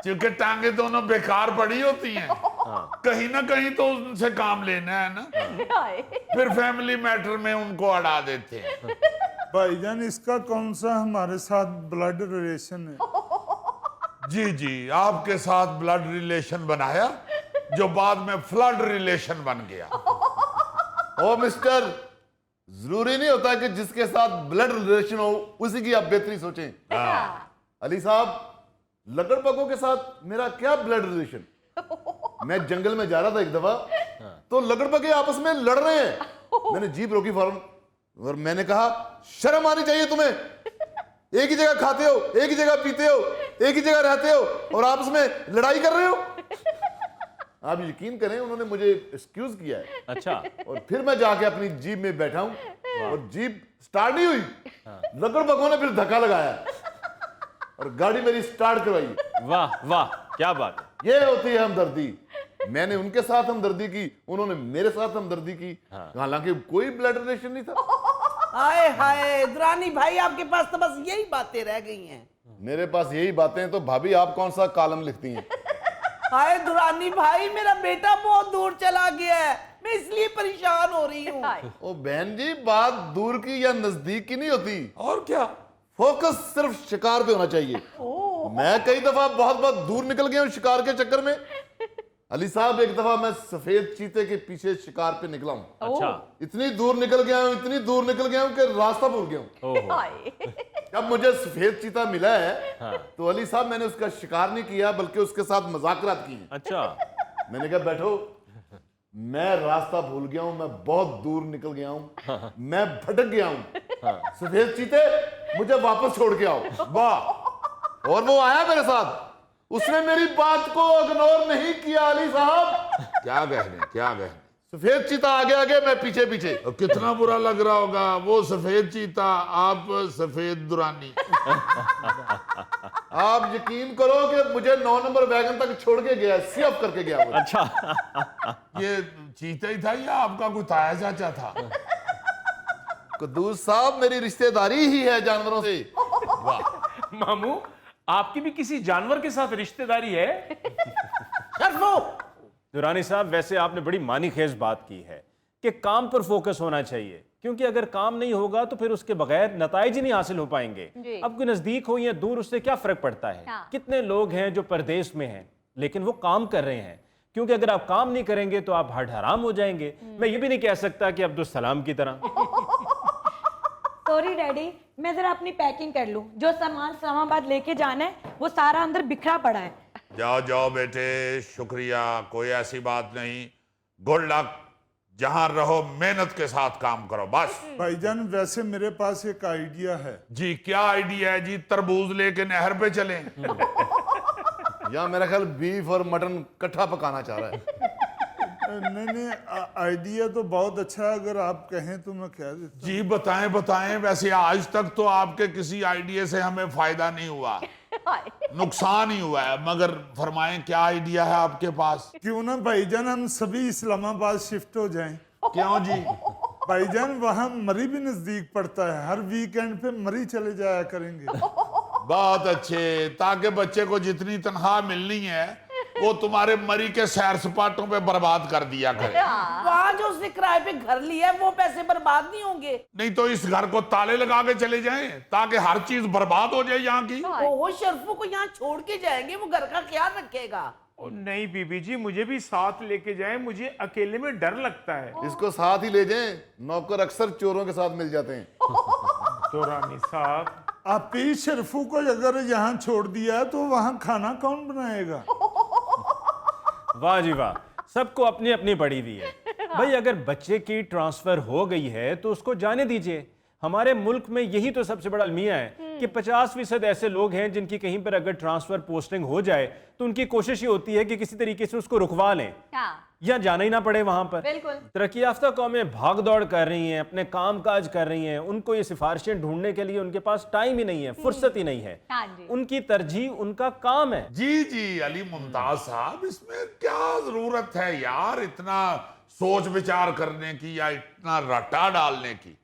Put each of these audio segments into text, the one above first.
क्योंकि टांगे दोनों बेकार पड़ी होती हैं। कहीं ना कहीं तो उनसे काम लेना है ना, फिर फैमिली मैटर में उनको अड़ा देते हैं। भाईजान इसका कौन सा हमारे साथ ब्लड रिलेशन है? जी जी, आपके साथ ब्लड रिलेशन बनाया जो बाद में फ्लड रिलेशन बन गया। ओ मिस्टर, जरूरी नहीं होता कि जिसके साथ ब्लड रिलेशन हो उसी की आप बेहतरी सोचें। अली साहब, लकड़बग्घों के साथ मेरा क्या ब्लड रिलेशन? मैं जंगल में जा रहा था एक दफा, तो लकड़बग्घे आपस में लड़ रहे हैं। मैंने जीप रोकी फौरन और मैंने कहा, शर्म आनी चाहिए तुम्हें। एक ही जगह खाते हो, एक ही जगह पीते हो, एक ही जगह रहते हो और आपस में लड़ाई कर रहे हो। आप यकीन करें, उन्होंने मुझे एक्सक्यूज किया है। अच्छा। और फिर मैं जाके अपनी जीप में बैठा हूं और जीप स्टार्ट नहीं हुई। लकड़बग्घों ने फिर धक्का लगाया और गाड़ी मेरी स्टार्ट करवाई। वाह वाह, क्या बात है। ये होती है हमदर्दी। मैंने उनके साथ हमदर्दी की, उन्होंने मेरे साथ हमदर्दी की, हालांकि कोई ब्लड रिलेशन नहीं था। हाय हाय दुरानी भाई, आपके पास तो बस यही बातें रह गई हैं। मेरे पास यही बातें, तो भाभी आप कौन सा कॉलम लिखती हैं? हाय दुरानी भाई, मेरा बेटा बहुत दूर चला गया है, मैं इसलिए परेशान हो रही हूँ। ओ बहन जी, बात दूर की या नजदीक की नहीं होती, और क्या, फोकस सिर्फ शिकार पे होना चाहिए। मैं कई दफा बहुत दूर निकल गया हूं शिकार के चक्कर में। अली साहब, एक दफा मैं सफेद चीते के पीछे शिकार पे निकला हूं। अच्छा। इतनी दूर निकल गया हूं, इतनी दूर निकल गया हूं कि रास्ता भूल गया हूं। जब मुझे सफेद चीता मिला है तो अली साहब, मैंने उसका शिकार नहीं किया बल्कि उसके साथ मजाकरात किए। अच्छा। मैंने कहा, बैठो, मैं रास्ता भूल गया हूं, मैं बहुत दूर निकल गया हूं, मैं भटक गया हूं। सफेद चीते, मुझे वापस छोड़ के आओ। वाह। और वो आया मेरे साथ, उसने मेरी बात को इग्नोर नहीं किया। अली साहब, क्या कहने, क्या कहने। सफेद चीता आगे आगे, मैं पीछे पीछे। और कितना बुरा लग रहा होगा, वो सफेद चीता, आप सफेद दुरानी। आप यकीन करो कि मुझे 9 नंबर वैगन तक छोड़ के गया, सेफ करके गया वो। अच्छा। ये चीता ही था या आपका कोई ताया चाचा था? कद्दूस साहब, मेरी रिश्तेदारी ही है जानवरों से। वाह। मामू, आपकी भी किसी जानवर के साथ रिश्तेदारी है? दुरानी साहब, वैसे आपने बड़ी मानीखेज बात की है कि काम पर फोकस होना चाहिए, क्योंकि अगर काम नहीं होगा तो फिर उसके बगैर नताइज ही नहीं हासिल हो पाएंगे। अब कोई नजदीक हो या दूर, उससे क्या फर्क पड़ता है? कितने लोग हैं जो परदेश में हैं लेकिन वो काम कर रहे हैं, क्योंकि अगर आप काम नहीं करेंगे तो आप हड हराम हो जाएंगे। मैं ये भी नहीं कह सकता कि अब्दुल सलाम की तरह। सॉरी डैडी, मैं जरा अपनी पैकिंग कर लूं। जो सामान इस्लामाबाद लेके जाना है वो सारा अंदर बिखरा पड़ा है। जाओ जाओ बेटे, शुक्रिया, कोई ऐसी बात नहीं। गुड लक, जहां रहो मेहनत के साथ काम करो बस। भाईजान, वैसे मेरे पास एक आइडिया है। जी, क्या आइडिया है जी? तरबूज लेके नहर पे चलें? या मेरा ख्याल बीफ और मटन इकट्ठा पकाना चाह रहा है। नहीं, आइडिया तो बहुत अच्छा है, अगर आप कहें तो मैं कह देता हूं। जी बताएं बताएं। वैसे आज तक तो आपके किसी आइडिया से हमें फायदा नहीं हुआ, नुकसान ही हुआ है, मगर फरमाएं क्या आइडिया है आपके पास? क्यों ना भाईजान, हम सभी इस्लामाबाद शिफ्ट हो जाएं। क्यों जी? भाईजान, वहाँ मरी भी नजदीक पड़ता है, हर वीकेंड पे मरी चले जाया करेंगे। बहुत अच्छे, ताकि बच्चे को जितनी तनख्वाह मिलनी है वो तुम्हारे मरी के सैर सपाटों पे बर्बाद कर दिया करे। वहाँ जो उसने किराए पे घर लिया है वो पैसे बर्बाद नहीं होंगे। नहीं तो इस घर को ताले लगा के चले जाएं ताकि हर चीज बर्बाद हो जाए यहाँ की। ओहो, शर्फू को यहाँ छोड़ के जाएंगे, वो घर का ख्याल रखेगा। ओ नहीं बीबी जी, मुझे भी साथ लेके जाएं, मुझे अकेले में डर लगता है। इसको साथ ही ले जाएं, नौकर अक्सर चोरों के साथ मिल जाते हैं। तो रानी साहब, आप ही शरफू को अगर यहाँ छोड़ दिया तो वहाँ खाना कौन बनाएगा? वाह जी वाह, सबको अपनी अपनी पड़ी हुई है। भाई, अगर बच्चे की ट्रांसफर हो गई है तो उसको जाने दीजिए। हमारे मुल्क में यही तो सबसे बड़ा अलमिया है कि 50% ऐसे लोग हैं जिनकी कहीं पर अगर ट्रांसफर पोस्टिंग हो जाए तो उनकी कोशिश ये होती है कि किसी तरीके से उसको रुकवा लें, या जाना ही ना पड़े वहां पर। बिल्कुल। तरक्की याफ्ता कौमें भाग दौड़ कर रही हैं, अपने काम काज कर रही हैं, उनको ये सिफारिशें ढूंढने के लिए उनके पास टाइम ही नहीं है, फुर्सत ही नहीं है। उनकी तरजीह उनका काम है। जी जी अली मुमताज साहब, इसमें क्या जरूरत है यार इतना सोच विचार करने की या इतना रटा डालने की?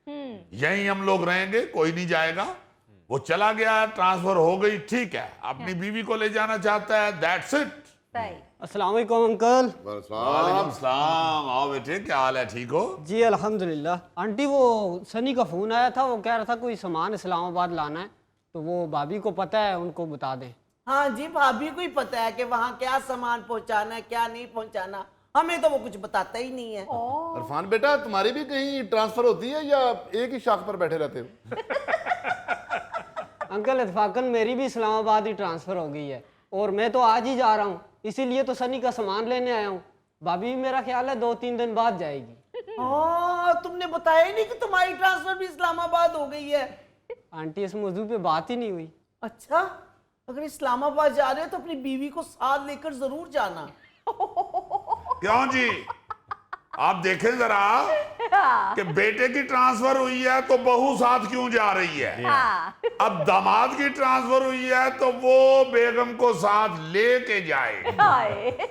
यहीं हम लोग रहेंगे, कोई नहीं जाएगा। वो चला गया, ट्रांसफर हो गई, ठीक है, अपनी बीवी को ले जाना चाहता है, दैट्स इट। सही। अस्सलाम वालेकुम अंकल। वालेकुम सलाम। आओ बेटे, क्या हाल है, ठीक हो? जी अल्हम्दुलिल्लाह। आंटी वो सनी का फ़ोन आया था, वो कह रहा था कोई सामान इस्लामाबाद लाना है, तो वो भाभी को पता है, उनको बता दें। हाँ जी, भाभी को ही पता है कि वहाँ क्या सामान पहुँचाना है क्या नहीं पहुँचाना, हमें तो वो कुछ बताता ही नहीं है। इरफान बेटा, तुम्हारी भी कहीं ट्रांसफर होती है या एक ही शाख पर बैठे रहते हो? अंकल इत्फाकन मेरी भी इस्लामाबाद ही ट्रांसफ़र हो गई है, और मैं तो आज ही जा रहा हूँ, इसीलिए तो सनी का सामान लेने आया हूँ। भाभी भी मेरा ख्याल है 2-3 दिन बाद जाएगी। तुमने बताया ही नहीं कि तुम्हारी ट्रांसफर भी इस्लामाबाद हो गई है। आंटी इस मौजू पे बात ही नहीं हुई। अच्छा, अगर इस्लामाबाद जा रहे हो तो अपनी बीवी को साथ लेकर जरूर जाना। क्यों जी? आप देखें जरा कि बेटे की ट्रांसफर हुई है तो बहू साथ क्यों जा रही है। अब दामाद की ट्रांसफर हुई है तो वो बेगम को साथ लेके जाए।